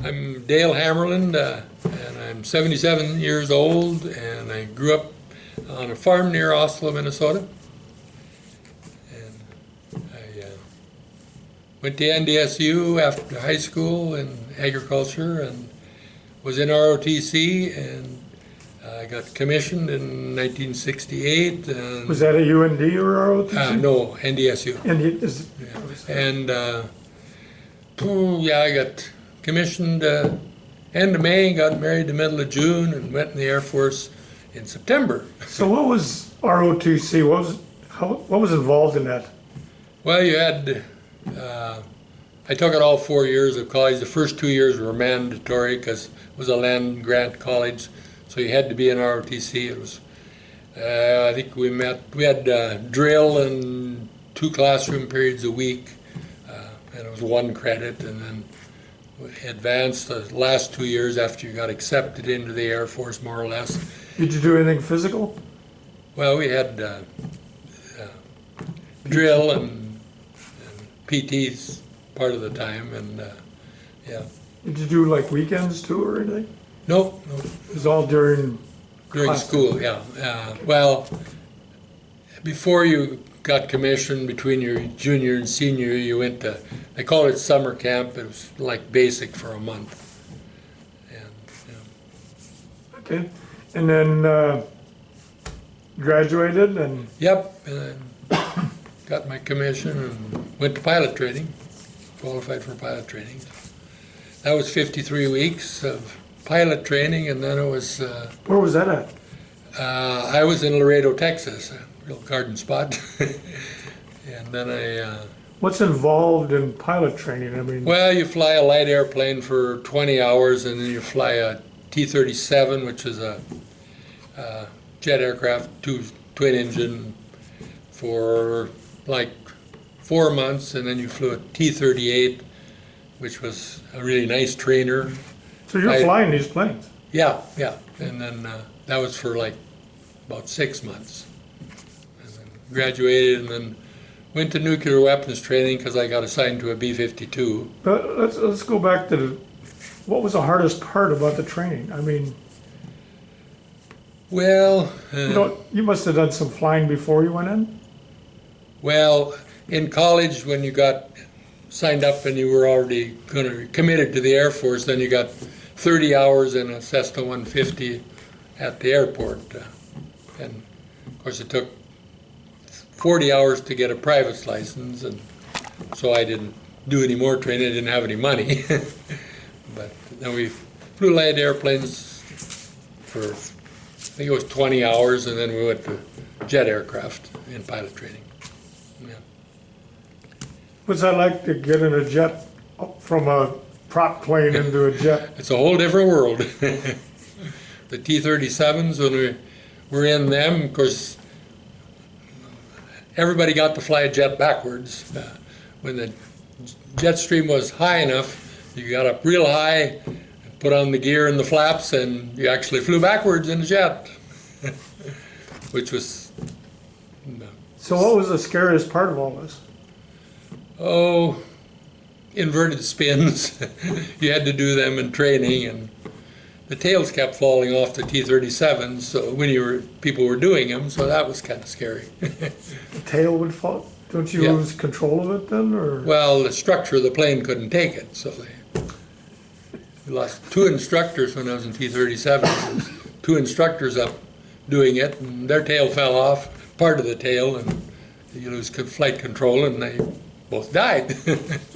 I'm Dale Hammerlund, and I'm 77 years old, and I grew up on a farm near Oslo, Minnesota. And I went to NDSU after high school in agriculture and was in ROTC, and I got commissioned in 1968. And was that a UND or ROTC? No, NDSU. And I got commissioned end of May, got married the middle of June, and went in the Air Force in September. So what was ROTC? What was involved in that? Well, you had, I took it all 4 years of college. The first 2 years were mandatory because it was a land grant college, so you had to be in ROTC. It was, I think we had drill and 2 classroom periods a week, and it was 1 credit, and then advanced the last 2 years after you got accepted into the Air Force, more or less. Did you do anything physical? Well, we had drill and PTs part of the time, and yeah. Did you do like weekends too or anything? No. It was all during School, yeah. Well, before you got commissioned, between your junior and senior year, you went to, they call it summer camp. It was like basic for a month. And, yeah. Okay. And then graduated and... Yep, and then got my commission and went to pilot training, qualified for pilot training. That was 53 weeks of pilot training, and then it was... Where was that at? I was in Laredo, Texas, a real garden spot. And then I... What's involved in pilot training? I mean... Well, you fly a light airplane for 20 hours, and then you fly a T-37, which is a jet aircraft, twin engine, for like 4 months, and then you flew a T-38, which was a really nice trainer. So you're flying these planes? Yeah, and then that was for like about 6 months. And then graduated, and then went to nuclear weapons training because I got assigned to a B-52. But let's go back to what was the hardest part about the training? I mean, well, you must have done some flying before you went in? Well, in college, when you got signed up and you were already committed to the Air Force, then you got 30 hours in a Cessna 150 at the airport. And of course, it took 40 hours to get a private license, and so I didn't do any more training. I didn't have any money. But then we flew light airplanes for, I think it was 20 hours, and then we went to jet aircraft in pilot training. Yeah. What's that like to get in a jet from a prop plane into a jet? It's a whole different world. The T-37s, when we were in them, of course, everybody got to fly a jet backwards. When the jet stream was high enough, you got up real high, put on the gear and the flaps, and you actually flew backwards in a jet, which was... So what was the scariest part of all this? Oh, inverted spins. You had to do them in training, and the tails kept falling off the T-37s, so when people were doing them, so that was kind of scary. The tail would fall? Don't you lose control of it then, or? Well, the structure of the plane couldn't take it, so we lost 2 instructors when I was in T-37s. There was 2 instructors up doing it, and their tail fell off, part of the tail, and you lose flight control, and they both died.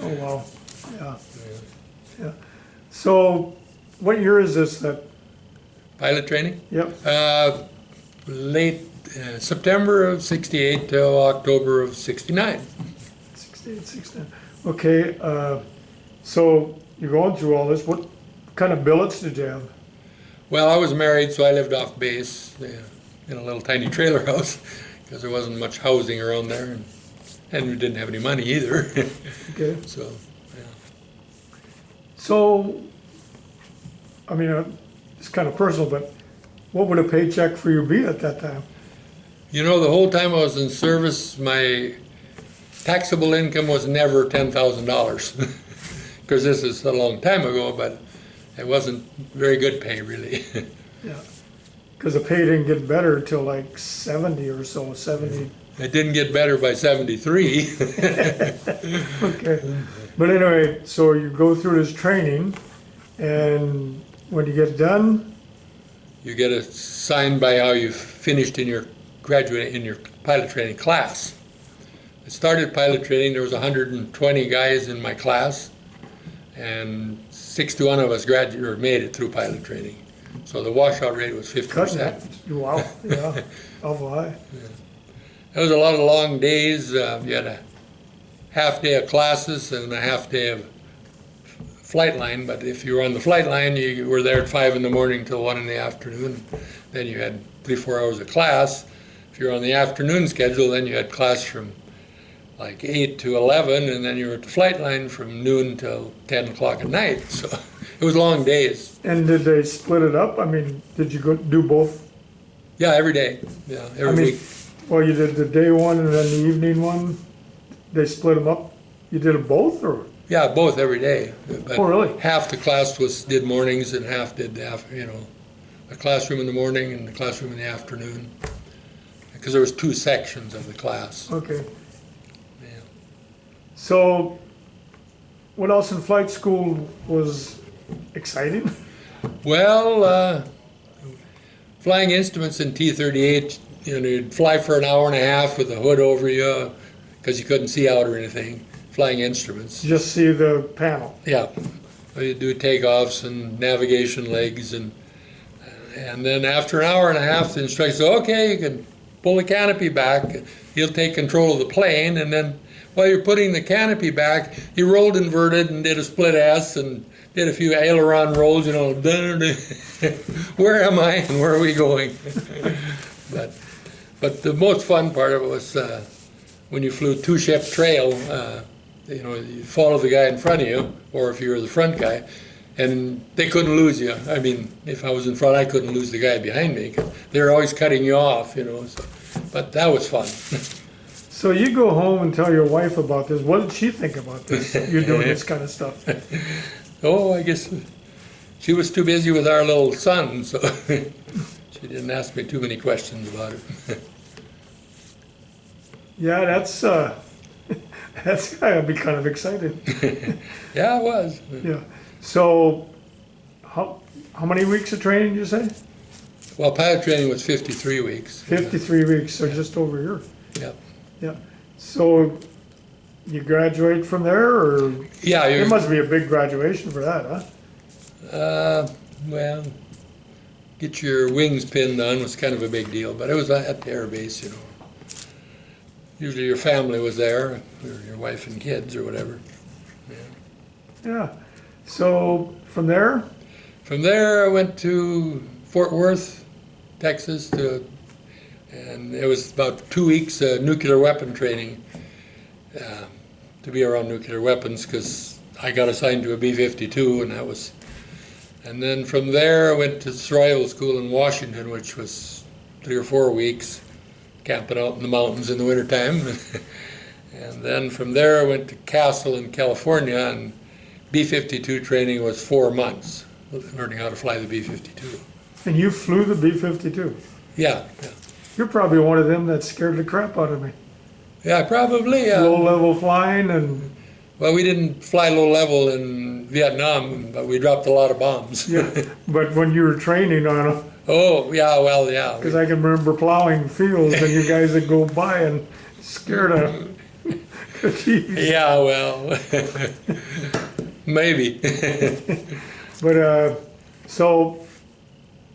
Oh, wow. Yeah. So, what year is this? Pilot training? Yep. Late September of '68 till October of '69. 68, 69. Okay, so you're going through all this. What kind of billets did you have? Well, I was married, so I lived off base in a little tiny trailer house because there wasn't much housing around there, and we didn't have any money either. Okay. So, yeah. So, I mean, it's kind of personal, but what would a paycheck for you be at that time? You know, the whole time I was in service, my taxable income was never $10,000. Because this is a long time ago, but it wasn't very good pay, really. Yeah. Because the pay didn't get better till like 70 or so, 70. It didn't get better by 73. Okay. But anyway, so you go through this training, and when you get done, You get assigned by how you finished in your pilot training class. I started pilot training, there was 120 guys in my class, and 61 of us graduated or made it through pilot training. So the washout rate was 50%. cutting it. Wow, yeah, awful high. It was a lot of long days. You had a half day of classes and a half day of flight line, but if you were on the flight line, you were there at 5 in the morning till 1 in the afternoon. Then you had 3-4 hours of class. If you were on the afternoon schedule, then you had class from like 8 to 11, and then you were at the flight line from noon till 10 o'clock at night. So it was long days. And did they split it up? I mean, did you go do both? Yeah, every day. Yeah, every week. Well, you did the day one and then the evening one. They split them up. You did them both, or? Yeah, both every day. But Oh, really? half the class did mornings and half did a classroom in the morning and the classroom in the afternoon. Because there was 2 sections of the class. Okay. Yeah. So, what else in flight school was exciting? Well, flying instruments in T-38, you'd fly for an hour and a half with a hood over you because you couldn't see out or anything. Flying instruments. Just see the panel. Yeah, you do takeoffs and navigation legs, and then after an hour and a half, the instructor says, "Okay, you can pull the canopy back." He'll take control of the plane, and then while you're putting the canopy back, he rolled inverted and did a split S and did a few aileron rolls. Where am I and where are we going? but the most fun part of it was when you flew 2-ship trail. You follow the guy in front of you, or if you were the front guy, and they couldn't lose you. I mean, if I was in front, I couldn't lose the guy behind me, 'cause they're always cutting you off, So, but that was fun. So you go home and tell your wife about this. What did she think about this? You're doing this kind of stuff. Oh, I guess she was too busy with our little son, so she didn't ask me too many questions about it. Yeah, that's gotta be kind of exciting. Yeah, it was. Yeah. So, how many weeks of training did you say? Well, pilot training was 53 weeks. 53 weeks, so just over a year. Yeah. Yeah. So, you graduate from there, or? Yeah, It must be a big graduation for that, huh? Well, get your wings pinned on was kind of a big deal, but it was at the air base, Usually your family was there, or your wife and kids or whatever. Yeah. So, from there? From there, I went to Fort Worth, Texas, and it was about 2 weeks nuclear weapon training to be around nuclear weapons, because I got assigned to a B-52, and then from there I went to survival school in Washington, which was 3 or 4 weeks, camping out in the mountains in the wintertime. And then from there I went to Castle in California, and B-52 training was 4 months, learning how to fly the B-52. And you flew the B-52? Yeah. You're probably one of them that scared the crap out of me. Yeah, probably. Low-level flying and... Well, we didn't fly low level in Vietnam, but we dropped a lot of bombs. Yeah, but when you were training on them... Oh, yeah, well, yeah. Because I can remember plowing fields and you guys would go by and scare the... Yeah, well, maybe. But, so,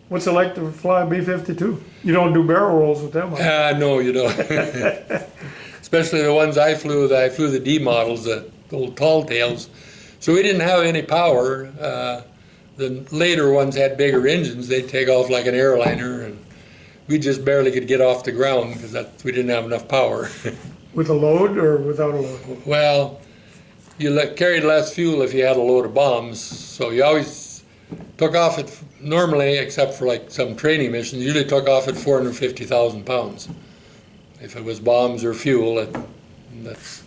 what's it like to fly a B-52? You don't do barrel rolls with them, huh? No, you don't. Especially the ones I flew the D models, the old tall tails. So we didn't have any power. The later ones had bigger engines. They'd take off like an airliner, and we just barely could get off the ground because we didn't have enough power. With a load or without a load? Well, you carried less fuel if you had a load of bombs, so you always took off at, normally, except for like some training missions, usually took off at 450,000 pounds. If it was bombs or fuel,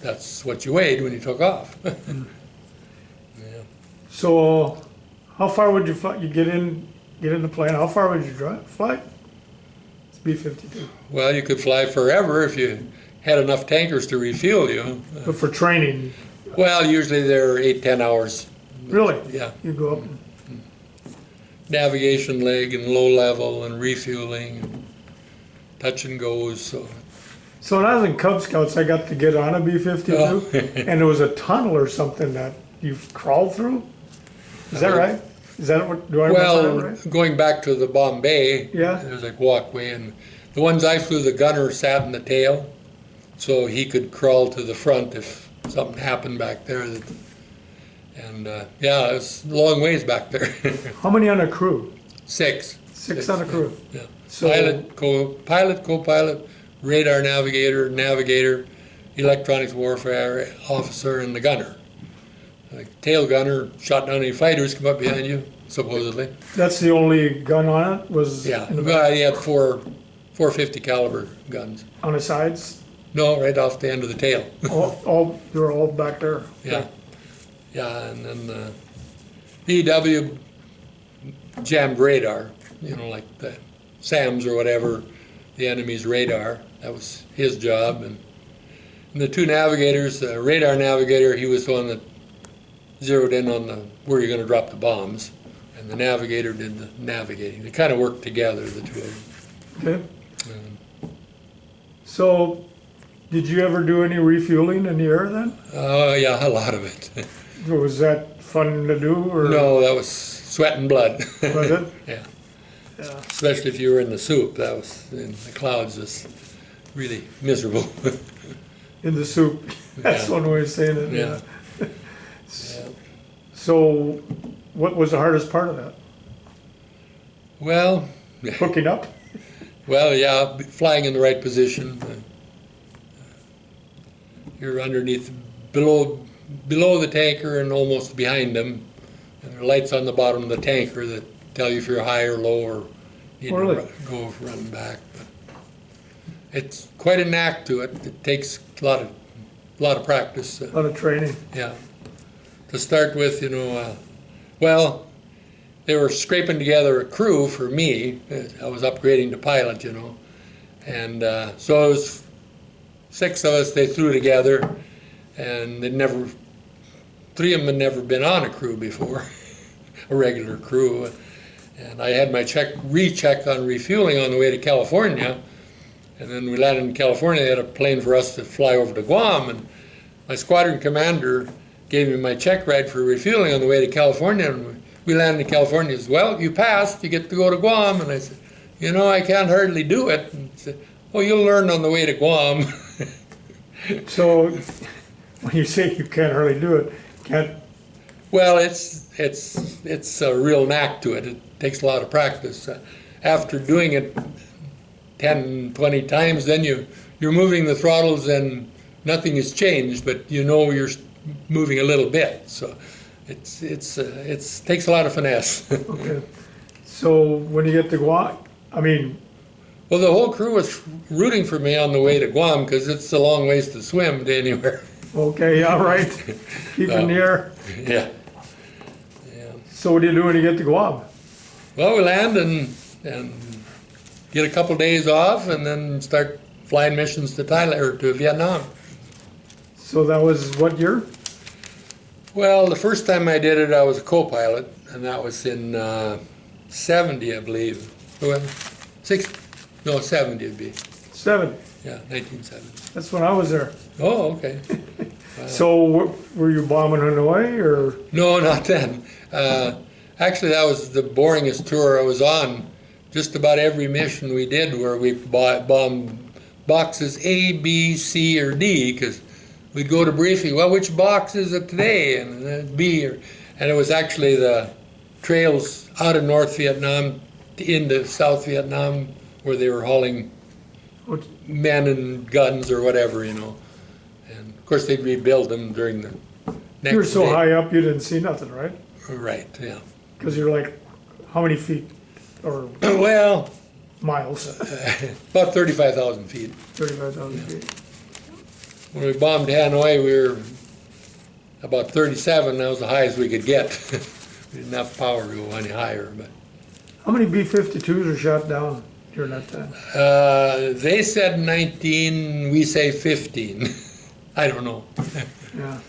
that's what you weighed when you took off. Yeah. So, how far would you fly? You get in the plane. How far would you fly? It's B-52. Well, you could fly forever if you had enough tankers to refuel you. But for training, Well, usually they're 8-10 hours. really, Yeah. you go up. And, Navigation leg and low level and refueling and touch and goes. So when I was in Cub Scouts, I got to get on a B-52, Oh. and there was a tunnel or something that you crawled through. Is that right? Is that what? Do I remember Well, that right? going back to the Bombay, Yeah. there's like walkway, and the ones I flew, the gunner sat in the tail, so he could crawl to the front if something happened back there. And yeah, it's a long ways back there. How many on a crew? Six. Six on a crew. Yeah. So Pilot, co-pilot, radar navigator, electronics warfare officer, and the gunner. The tail gunner shot down any fighters come up behind you, supposedly. that's the only gun on it. Was Yeah, in the well, he had four 450 caliber guns. on the sides. No, right off the end of the tail. All they were all back there. Yeah, yeah, and then EW jammed radar. You know, like the SAMs or whatever, the enemy's radar. That was his job. And the two navigators, the radar navigator, he was the one that zeroed in on where you're going to drop the bombs, and the navigator did the navigating. They kind of worked together, the two of them. Okay. So, did you ever do any refueling in the air then? Oh yeah, a lot of it. Was that fun to do, or No, that was sweat and blood. was it? Yeah. Yeah. Especially if you were in the soup, that was in the clouds, just really miserable. In the soup. That's Yeah. one way of saying it. Yeah. Yeah. So, what was the hardest part of that? Well, Hooking up? yeah, flying in the right position. You're underneath, below the tanker and almost behind them. And there are lights on the bottom of the tanker that tell you if you're high or low or need Really? to go run back. But it's quite a knack to it. It takes a lot of practice. A lot of training. Yeah. To start with, well, they were scraping together a crew for me. I was upgrading to pilot, And so it was 6 of us they threw together, and three of them had never been on a crew before, a regular crew. And I had my recheck on refueling on the way to California. And then we landed in California. They had a plane for us to fly over to Guam. And my squadron commander gave me my check ride for refueling on the way to California. And we landed in California. He said, well, you passed. You get to go to Guam. And I said, I can't hardly do it. And he said, well, you'll learn on the way to Guam. So, when you say you can't hardly do it, can't. Well, it's a real knack to it. It takes a lot of practice. After doing it 10, 20 times, then you're moving the throttles and nothing has changed, but you're moving a little bit. So it takes a lot of finesse. Okay. So when you get to Guam, Well, the whole crew was rooting for me on the way to Guam because it's a long ways to swim to anywhere. okay, yeah, right. Keep in the air. Yeah. So what do you do when you get to Guam? Well, we land and get a couple days off, and then start flying missions to Thailand or to Vietnam. So that was what year? Well, the first time I did it, I was a co-pilot, and that was in 70, I believe. Well, 70 it'd be. 7. Yeah, 1970. That's when I was there. Oh, okay. So were you bombing Hanoi or? No, not then. Actually, that was the boringest tour I was on. Just about every mission we did where we bombed boxes A, B, C, or D, because we'd go to briefing, well, which box is it today? And then B, and it was actually the trails out of North Vietnam into South Vietnam where they were hauling men and guns or whatever, And of course, they'd rebuild them during the next You were so day. high up you didn't see nothing, right? Right, yeah. Because you're like, how many feet or Well, miles? about 35,000 feet. 35,000 feet. When we bombed Hanoi, we were about 37. That was the highest we could get. We didn't have power to go any higher. But How many B-52s are shot down during that time? they said 19. We say 15. I don't know. Yeah.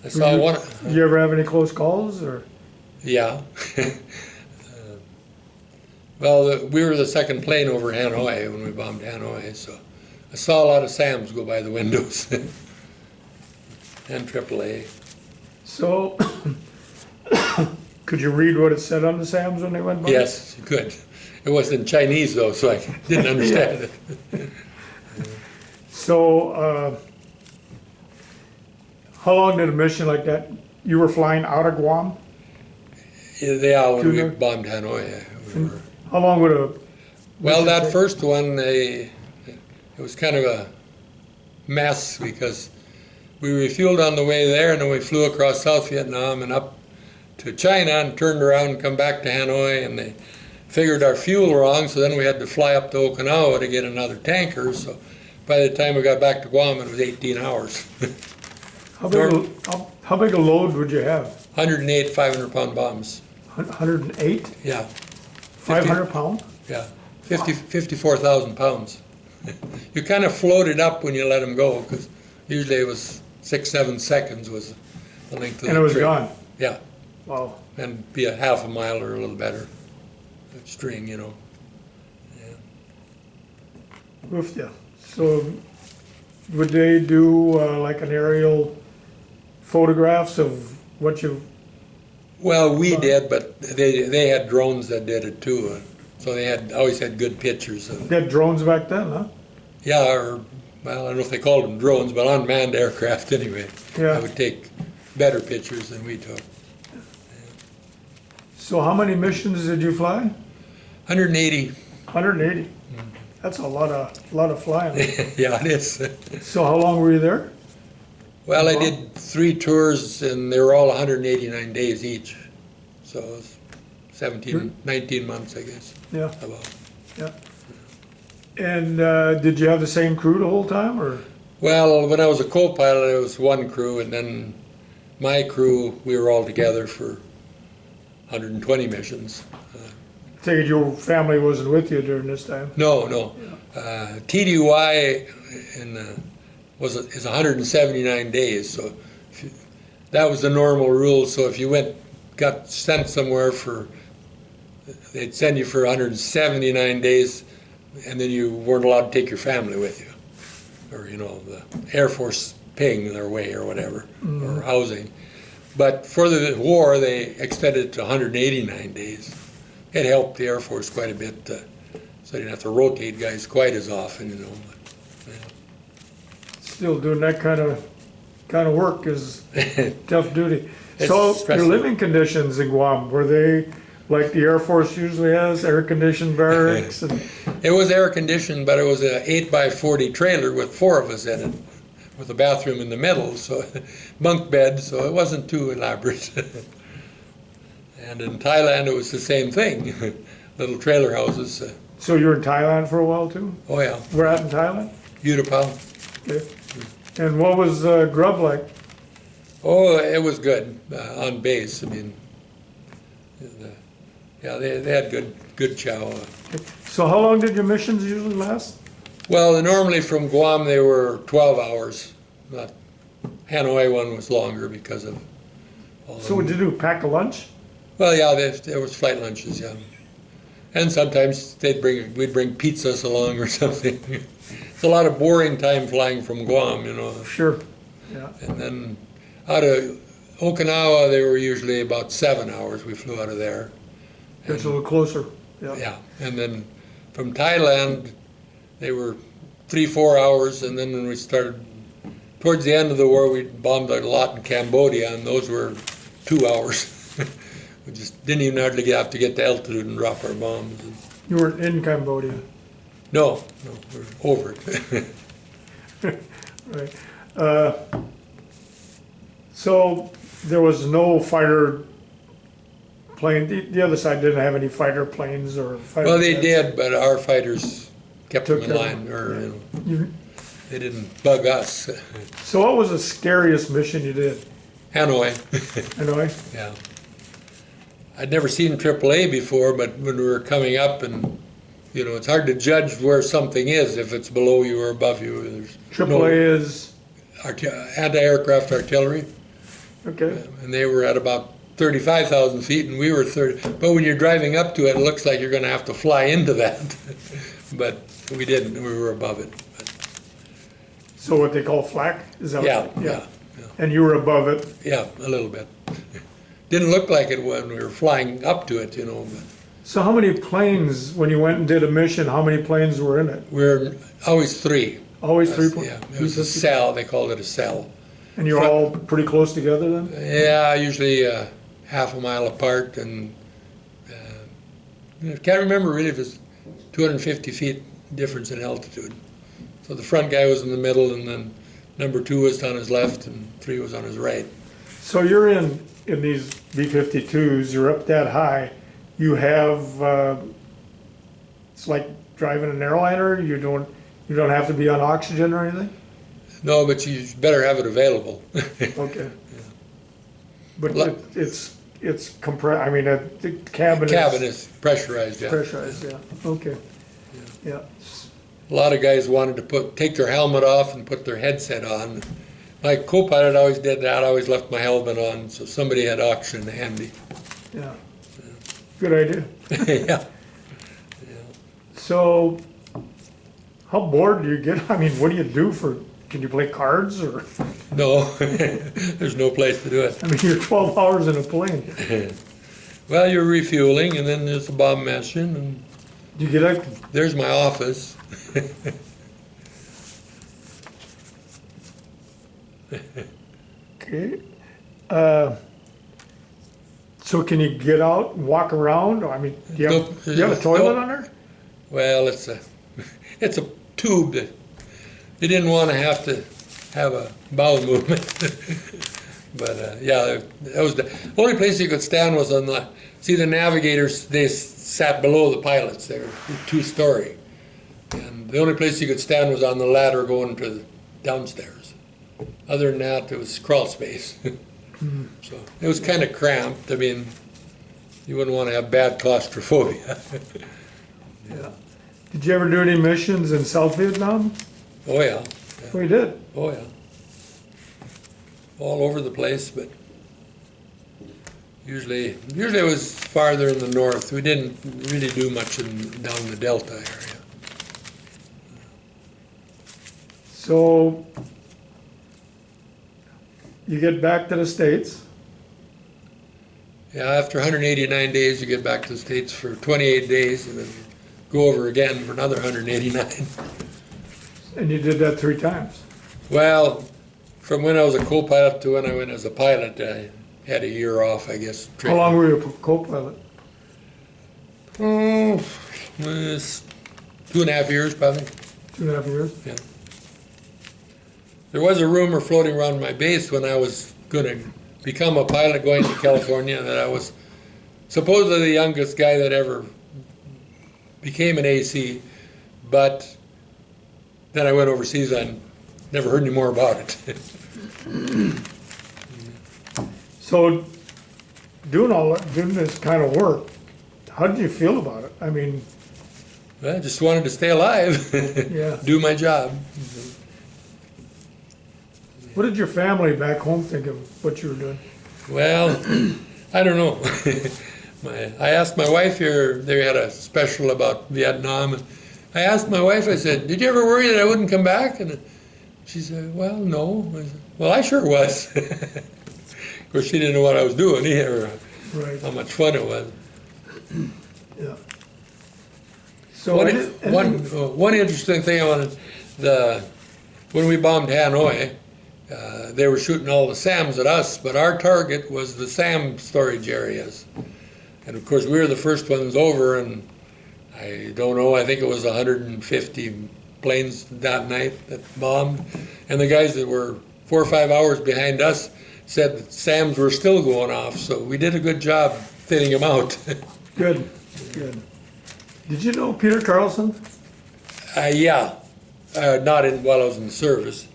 I saw one. Did you ever have any close calls, or? Yeah. Well, we were the second plane over Hanoi when we bombed Hanoi, so I saw a lot of SAMs go by the windows. And AAA. So, could you read what it said on the SAMs when they went by? Yes, you could. It was in Chinese though, so I didn't understand it. So, how long did a mission like that, you were flying out of Guam? Yeah, when we Tuna? bombed Hanoi. We were, How long would a? well, mission that take? first one, it was kind of a mess because we refueled on the way there, and then we flew across South Vietnam and up to China and turned around and come back to Hanoi, and they figured our fuel wrong, so then we had to fly up to Okinawa to get another tanker. So by the time we got back to Guam, it was 18 hours. How big a load would you have? 108 500-pound bombs. 108? Yeah. 500 pound? Yeah, 54,000 pounds. You kind of floated up when you let them go, because usually it was 6-7 seconds was the length of And the it was trip. gone? Yeah, Wow. and be a half a mile or a little better string, you know. Roofed you. So, would they do like an aerial photographs of what you? Well, we did, but they had drones that did it too. So they always had good pictures of. They had drones back then, huh? Yeah, or well, I don't know if they called them drones, but unmanned aircraft anyway. Yeah. I would take better pictures than we took. So how many missions did you fly? 180. 180. That's a lot of flying. Yeah, it is. So how long were you there? Well, I did 3 tours, and they were all 189 days each. So it was 19 months, I guess. Yeah, About. yeah. And did you have the same crew the whole time, or? Well, when I was a co-pilot, it was one crew, and then my crew, we were all together for 120 missions. Take it your family wasn't with you during this time? No. TDY is 179 days, so that was the normal rule. So if you got sent somewhere they'd send you for 179 days, and then you weren't allowed to take your family with you, or the Air Force paying their way or whatever, or housing. But for the war, they extended it to 189 days. It helped the Air Force quite a bit, so they didn't have to rotate guys quite as often, But, Still doing that kind of work is tough duty. It's So your stressful. living conditions in Guam, were they like the Air Force usually has, air-conditioned barracks? And It was air conditioned, but it was an 8x40 trailer with 4 of us in it, with a bathroom in the middle, so bunk bed, so it wasn't too elaborate. And in Thailand, it was the same thing, little trailer houses. so you were in Thailand for a while too? Oh yeah, Where at in Thailand? Utapao. Okay. And what was grub like? Oh, it was good on base. I mean, yeah, they had good chow. So how long did your missions usually last? Well, normally from Guam they were 12 hours. Not Hanoi one was longer because of all So what did you do, pack a lunch? Well, yeah, there was flight lunches, yeah, and sometimes we'd bring pizzas along or something. It's a lot of boring time flying from Guam, Sure, yeah. And then out of Okinawa, they were usually about 7 hours. We flew out of there. It's a little closer, yeah. Yeah, and then from Thailand, they were 3-4 hours, and then when we started, towards the end of the war, we bombed a lot in Cambodia, and those were 2 hours. We just didn't even hardly have to get to altitude and drop our bombs. You weren't in Cambodia? No, we're over it. Right. So there was no fighter plane, the other side didn't have any fighter planes or fighter Well, they jets? did, but our fighters kept them Took in them, line. Or, You- They didn't bug us. So what was the scariest mission you did? Hanoi. Hanoi? Yeah. I'd never seen AAA before, but when we were coming up, and you know, it's hard to judge where something is if it's below you or above you. There's AAA is? Anti-aircraft artillery, Okay. and they were at about 35,000 feet, and we were 30. But when you're driving up to it, it looks like you're going to have to fly into that. But we didn't. We were above it. So what they call flak? Is that Yeah, what, yeah, And you were above it? yeah, a little bit. Didn't look like it when we were flying up to it, you know. But So how many planes, when you went and did a mission, how many planes were in it? we're always three. Always three planes? Yeah, it was a cell. They called it a cell. And you're all pretty close together then? Yeah, usually half a mile apart, and I can't remember really if it's 250 feet difference in altitude. So the front guy was in the middle, and then number 2 was on his left, and 3 was on his right. So you're in these B-52s, you're up that high, you have, it's like driving an airliner, you don't have to be on oxygen or anything? No, but you better have it available. Okay. But it's compressed, I mean, the cabin Is pressurized, yeah. pressurized, yeah, okay. Yeah. A lot of guys wanted to take their helmet off and put their headset on. My co-pilot always did that. I always left my helmet on, so somebody had oxygen handy. Yeah. Good idea. Yeah. So, how bored do you get? I mean, what do you do can you play cards or? No, there's no place to do it. I mean, you're 12 hours in a plane. Well, you're refueling, and then there's a bomb mission, and Do you get a, there's my office. okay. So can you get out and walk around? I mean, do you have a toilet on there? Well, it's a tube that they didn't want to have a bowel movement. But yeah, that was the only place you could stand was on the navigators. They sat below the pilots. They were 2-story, and the only place you could stand was on the ladder going to the downstairs. Other than that, it was crawl space. So it was kind of cramped. I mean, you wouldn't want to have bad claustrophobia. Yeah. Did you ever do any missions in South Vietnam? Oh yeah. Oh, you did? Oh yeah. All over the place, but usually it was farther in the north. We didn't really do much down the Delta area. So you get back to the States. Yeah, after 189 days, you get back to the States for 28 days, and then go over again for another 189. And you did that 3 times. Well, from when I was a co-pilot to when I went as a pilot, I had a year off, I guess. How long were you a co-pilot? Oh, it was 2.5 years, probably. 2.5 years? Yeah. There was a rumor floating around my base when I was going to become a pilot going to California that I was supposedly the youngest guy that ever became an AC, but then I went overseas and never heard any more about it. So doing this kind of work, how did you feel about it? I mean, I just wanted to stay alive, yeah. do my job. What did your family back home think of what you were doing? Well, I don't know. I asked my wife here, they had a special about Vietnam. And I asked my wife, I said, did you ever worry that I wouldn't come back? And she said, well, no. I said, well, I sure was. Of course, she didn't know what I was doing either, or Right. how much fun it was. Yeah. So One interesting thing when we bombed Hanoi, they were shooting all the SAMs at us, but our target was the SAM storage areas. And of course, we were the first ones over, and I don't know, I think it was 150 planes that night that bombed. And the guys that were 4 or 5 hours behind us said that SAMs were still going off, so we did a good job thinning them out. Good, good. Did you know Peter Carlson? Yeah. Not while I was in the service.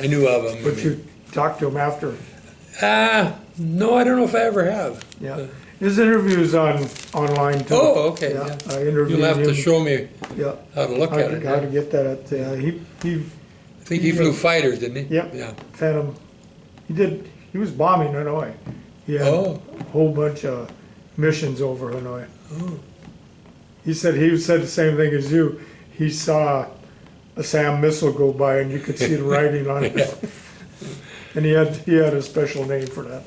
I knew of him. But you talked to him after? No, I don't know if I ever have. Yeah. His interview's online too. Oh, okay. Yeah, Yeah. I interviewed You'll have to him. show me Yeah, how to look at it. how to Yeah. get that at, he, I think he flew fighters, didn't he? Yep. Yeah. Phantom, he was bombing Hanoi. He had Oh. a whole bunch of missions over Hanoi. Oh. He said the same thing as you. He saw a SAM missile go by and you could see the writing on it. And he had a special name for that.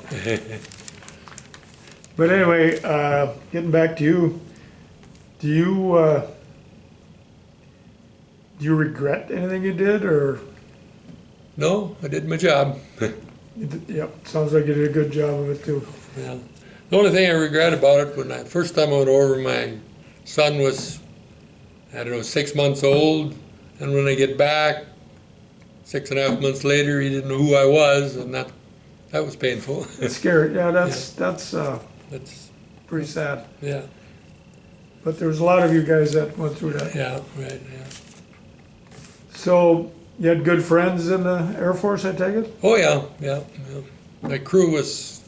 But anyway, getting back to you, do you regret anything you did, or? No, I did my job. Yep, sounds like you did a good job of it too. Yeah. The only thing I regret about it, when I first time I went over, my son was, I don't know, 6 months old, and when I get back, 6.5 months later, he didn't know who I was, and that was painful. It's scary. Yeah, that's That's pretty sad. yeah, But there was a lot of you guys that went through that. yeah, right, yeah. So you had good friends in the Air Force, I take it? Oh yeah, yeah, yeah. My crew was,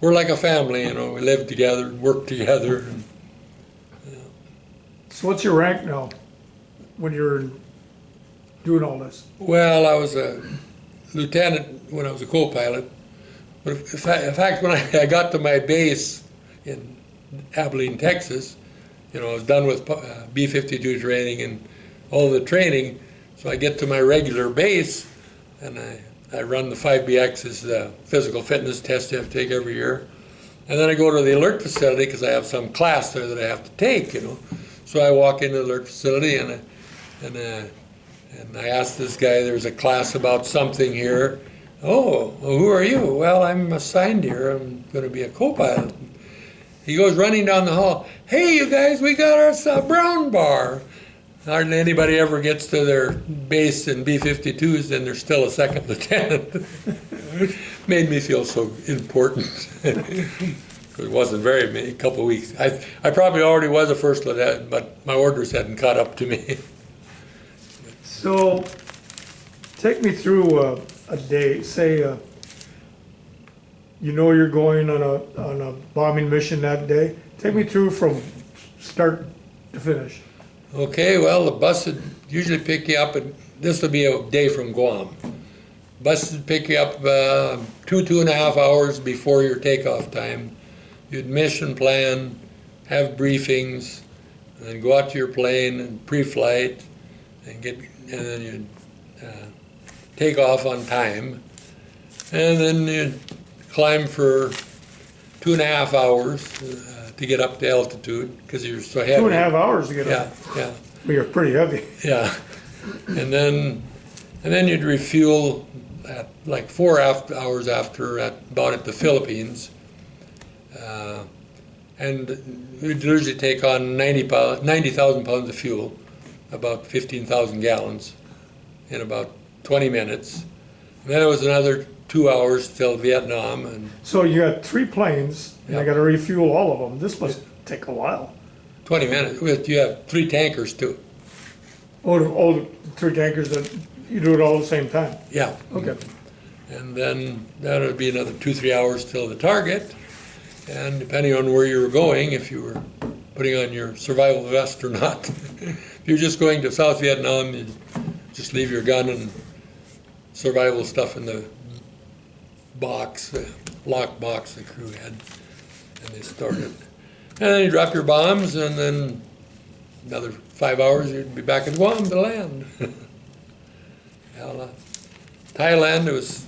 we're like a family, you know. We lived together, worked together. And, So what's your rank now when you're doing all this? well, I was a lieutenant when I was a co-pilot. But in fact, when I got to my base in Abilene, Texas, you know, I was done with B-52 training and all the training. So I get to my regular base, and I run the 5BX, the physical fitness test you have to take every year. And then I go to the alert facility because I have some class there that I have to take, you know. So I walk into the alert facility and I ask this guy, there's a class about something here. Oh, well, who are you? Well, I'm assigned here. I'm going to be a co-pilot. He goes running down the hall. Hey, you guys, we got us a brown bar. Hardly anybody ever gets to their base in B-52s, and they're still a second lieutenant. Made me feel so important. It wasn't very many, a couple of weeks. I probably already was a first lieutenant, but my orders hadn't caught up to me. So take me through a day. Say you know you're going on a bombing mission that day. Take me through from start to finish. Okay, well, the bus would usually pick you up, and this would be a day from Guam. Bus would pick you up 2.5 hours before your takeoff time. You'd mission plan, have briefings, and then go out to your plane and pre-flight, and then you'd take off on time, and then you'd climb for 2.5 hours to get up to altitude because you're so heavy. 2.5 hours to get Yeah, up. yeah, Well, you're pretty heavy. yeah. And then you'd refuel at like 4 hours after about at the Philippines. And we'd usually take on 90,000 pounds of fuel, about 15,000 gallons, in about 20 minutes. And then it was another 2 hours till Vietnam. And So you got 3 planes, and I Yeah. got to refuel all of them. This must take a while. 20 minutes. You have 3 tankers too. All the 3 tankers that you do it all at the same time. Yeah. Okay. And then that would be another 2-3 hours till the target. And depending on where you were going, if you were putting on your survival vest or not. If you're just going to South Vietnam, you just leave your gun and survival stuff in the box, the locked box the crew had, and they started. And then you drop your bombs, and then another 5 hours, you'd be back in Guam to land. Well, Thailand, it was,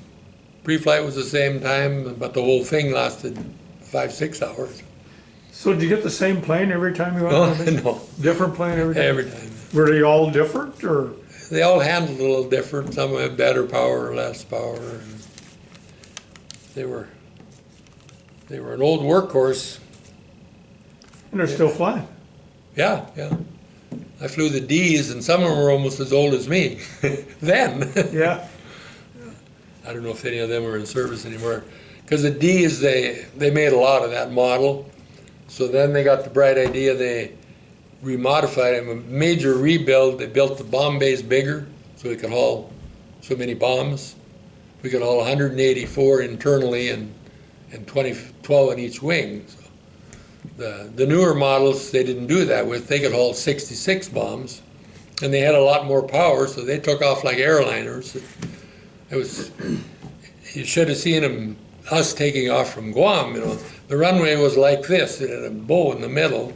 pre-flight was the same time, but the whole thing lasted 5-6 hours. So did you get the same plane every time you went Oh, on a mission? no, Different plane every time? every time. Were they all different, or? They all handled it a little different. Some had better power or less power. And they were an old workhorse. And they're still flying? Yeah, yeah. I flew the Ds, and some of them were almost as old as me then. Yeah. I don't know if any of them are in service anymore. Because the Ds, they made a lot of that model. So then they got the bright idea, they remodified them, a major rebuild. They built the bomb bays bigger so we could haul so many bombs. We could haul 184 internally and 12 on each wing. So the newer models they didn't do that with. They could haul 66 bombs, and they had a lot more power, so they took off like airliners. It was, you should have seen us taking off from Guam. You know, the runway was like this. It had a bow in the middle,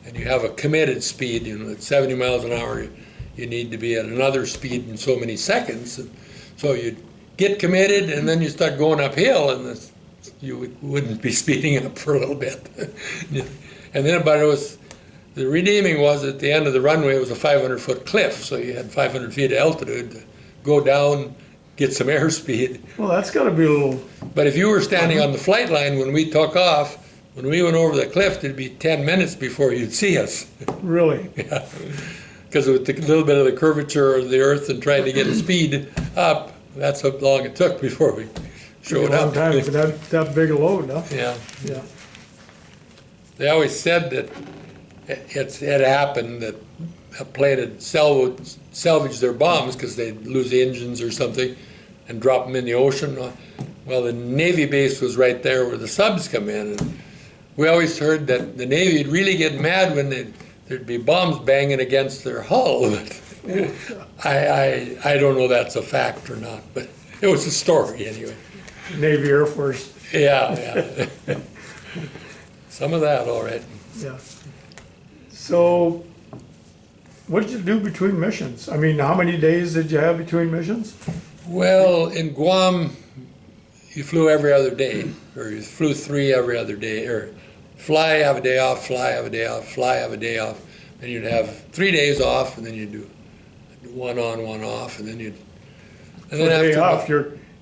and you have a committed speed. You know, at 70 miles an hour, you need to be at another speed in so many seconds. And so you'd get committed, and then you start going uphill, and you wouldn't be speeding up for a little bit. And then, but it was, the redeeming was at the end of the runway was a 500-foot cliff, so you had 500 feet of altitude to go down, get some airspeed. Well, that's got to be a little... But if you were standing on the flight line when we took off, when we went over the cliff, it'd be 10 minutes before you'd see us. Really? Yeah. Because with the little bit of the curvature of the Earth and trying to get speed up, that's how long it took before we showed a long up. time for that big a load, huh? Yeah. Yeah. They always said that it happened that a plane had salvaged their bombs because they'd lose the engines or something and drop them in the ocean. Well, the Navy base was right there where the subs come in. And we always heard that the Navy would really get mad when there'd be bombs banging against their hull. I don't know that's a fact or not, but it was a story anyway. Navy, Air Force. Yeah. Some of that, all right. Yeah. So, what did you do between missions? I mean, how many days did you have between missions? Well, in Guam, you flew every other day, or you flew 3 every other day, or fly, have a day off, fly, have a day off, fly, have a day off. Then you'd have 3 days off, and then you'd do 1 on, 1 off, and then you'd... And then day after off,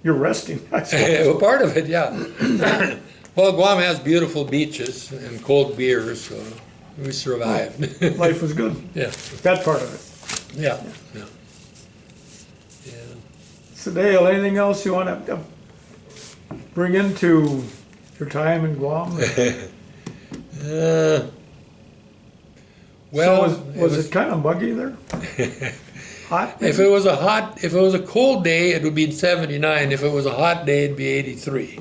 you're resting, I suppose. well, part of it, yeah. Well, Guam has beautiful beaches and cold beers, so we survived. Life was good. Yeah. That part of it. Yeah. So Dale, anything else you want to bring into your time in Guam? Well, so was it kind of muggy there? Hot? If it was a cold day, it would be 79. If it was a hot day, it'd be 83.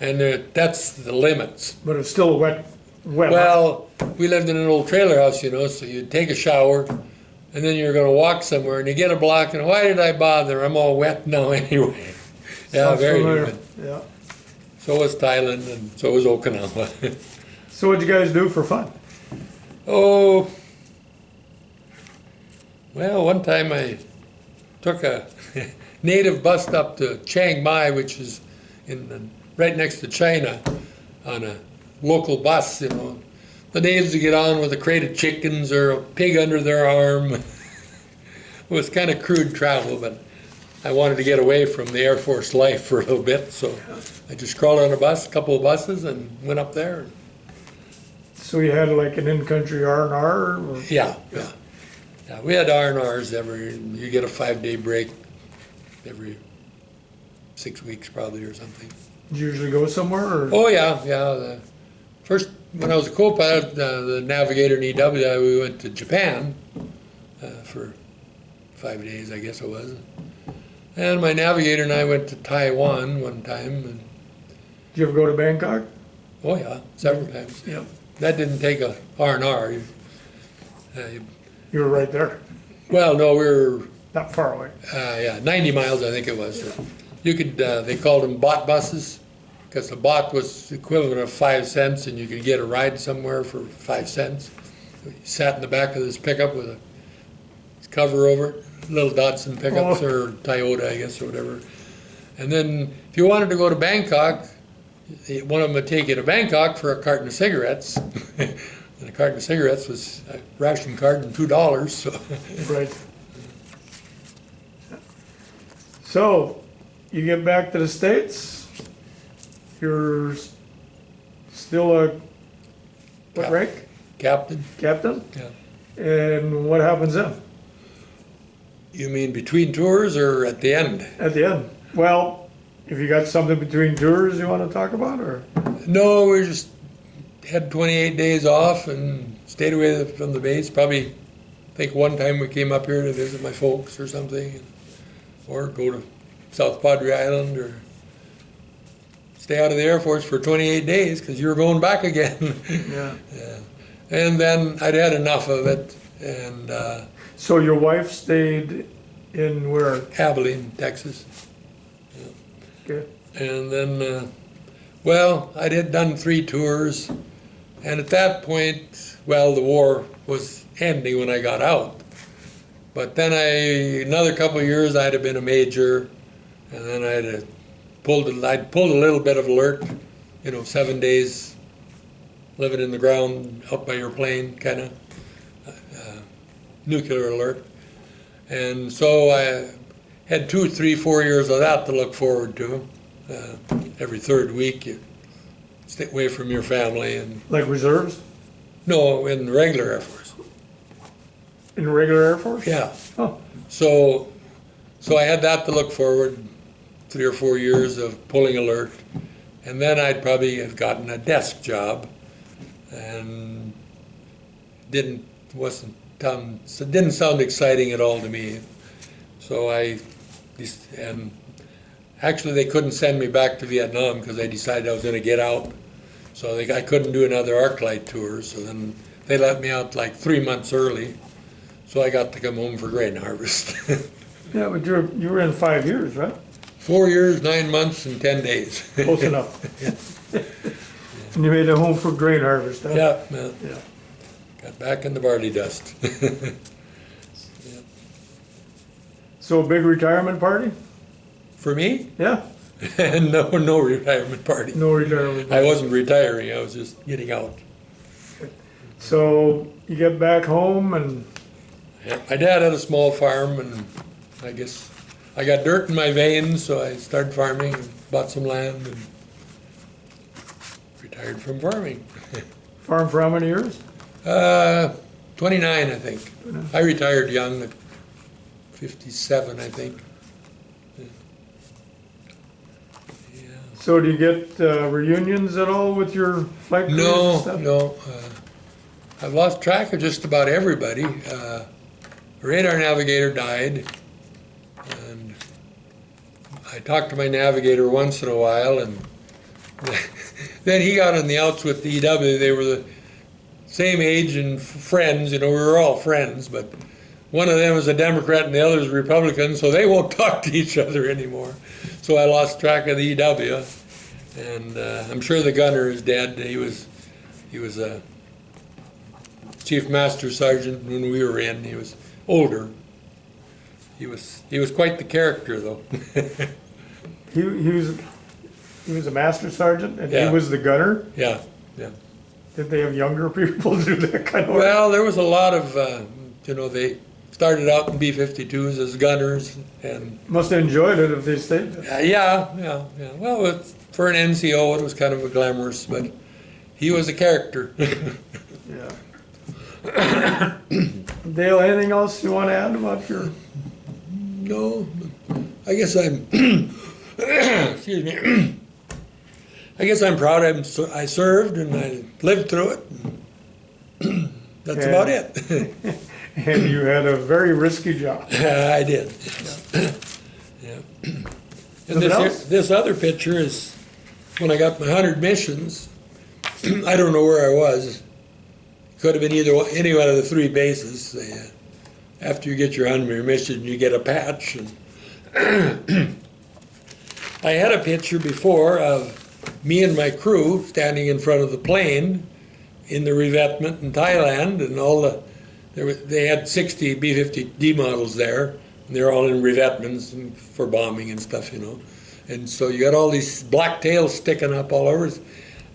And that's the limits. But it's still wet. Well, we lived in an old trailer house, you know, so you'd take a shower, and then you're going to walk somewhere, and you get a block, and why did I bother? I'm all wet now anyway. Yeah, Sounds very familiar. humid. Yeah. So was Thailand, and so was Okinawa. So what'd you guys do for fun? Oh, well, one time I took a native bus up to Chiang Mai, which is right next to China, on a local bus, you know. The natives would get on with a crate of chickens or a pig under their arm. It was kind of crude travel, but I wanted to get away from the Air Force life for a little bit, so I just crawled on a couple of buses, and went up there. So you had like an in-country R&R? Or? Yeah, we had R&Rs you get a 5-day break every 6 weeks probably or something. Did you usually go somewhere? Or? Oh yeah. First, when I was a co-pilot, the navigator in EW, we went to Japan for 5 days, I guess it was. And my navigator and I went to Taiwan one time. And, did you ever go to Bangkok? oh yeah, several times. Yeah. That didn't take a R&R. You were right there. Well, no, we were Not far away. 90 miles I think it was. You could, they called them bot buses, because the bot was the equivalent of 5 cents, and you could get a ride somewhere for 5 cents. You sat in the back of this pickup with a cover over it, little Datsun pickups, or Toyota, I guess, or whatever. And then if you wanted to go to Bangkok, one of them would take you to Bangkok for a carton of cigarettes. And a carton of cigarettes was a ration carton, $2. So. Right. So, you get back to the States, you're still a, what rank? Captain. Captain? Yeah. And what happens then? You mean between tours or at the end? At the end? Well, if you got something between tours you want to talk about, or? No, we're just had 28 days off and stayed away from the base. Probably, I think one time we came up here to visit my folks or something, or go to South Padre Island, or stay out of the Air Force for 28 days because you were going back again. Yeah. Yeah. And then I'd had enough of it, and So your wife stayed in where? Abilene, Texas. Okay. And then, well, I had done 3 tours, and at that point, well, the war was ending when I got out. But then another couple of years, I'd have been a major, and then I'd pulled a little bit of alert, 7 days living in the ground up by your plane, kind of nuclear alert. And so I had 2, 3, 4 years of that to look forward to. Every third week, you stay away from your family. And Like reserves? no, in the regular Air Force. In the regular Air Force? Yeah. Oh, So I had that to look forward, 3 or 4 years of pulling alert, and then I'd probably have gotten a desk job, and didn't sound exciting at all to me. So and actually they couldn't send me back to Vietnam because they decided I was going to get out. So I couldn't do another ArcLight tour. So then they let me out like 3 months early. So I got to come home for grain harvest. yeah, but you were in 5 years, right? 4 years, 9 months, and 10 days. Close enough. And you made it home for grain harvest, huh? Yeah, man. Yeah. Got back in the barley dust. So a big retirement party? For me? Yeah? No retirement party. No retirement I party. wasn't retiring, I was just getting out. So you get back home and Yeah, my dad had a small farm, and I guess I got dirt in my veins, so I started farming and bought some land and retired from farming. farm for how many years? 29, I think. I retired young at 57, I think. Yeah. So do you get reunions at all with your flight crews and No, stuff? no. I've lost track of just about everybody. The radar navigator died, and I talked to my navigator once in a while, and then he got on the outs with the EW. They were the same age and friends, we were all friends, but one of them was a Democrat and the other was a Republican, so they won't talk to each other anymore. So I lost track of the EW, and I'm sure the gunner is dead. He was a Chief Master Sergeant when we were in. He was older. He was quite the character, though. He was a master sergeant and Yeah. he was the gunner? Yeah, yeah. Did they have younger people do that kind of work? Well, there was a lot of, they started out in B-52s as gunners, and Must have enjoyed it if they stayed there. yeah. Well, for an NCO, it was kind of a glamorous, but he was a character. Yeah. Dale, anything else you want to add about your? No, I guess I'm, excuse me. I guess I'm proud I served and I lived through it. That's about it. And you had a very risky job. I did. Yeah. And this other picture is when I got my 100 missions. I don't know where I was. Could have been any one of the 3 bases. After you get your 100 mission, you get a patch. And I had a picture before of me and my crew standing in front of the plane in the revetment in Thailand, and they had 60 B-50D models there, and they're all in revetments and for bombing and stuff, And so you got all these black tails sticking up all over,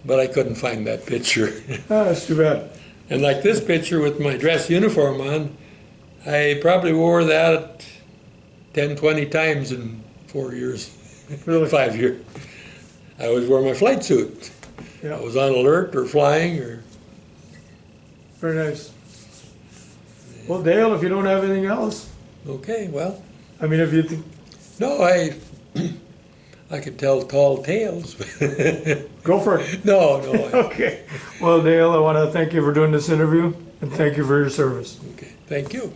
but I couldn't find that picture. Oh, that's too bad. And like this picture with my dress uniform on, I probably wore that 10, 20 times in 4 years, Really? 5 years. I always wore my flight suit. Yeah. I was on alert or flying or. Very nice. Well, Dale, if you don't have anything else, Okay, well, I mean, if you think, no, I could tell tall tales. Go for it. No. Okay. Well, Dale, I want to thank you for doing this interview and thank you for your service. Okay, thank you.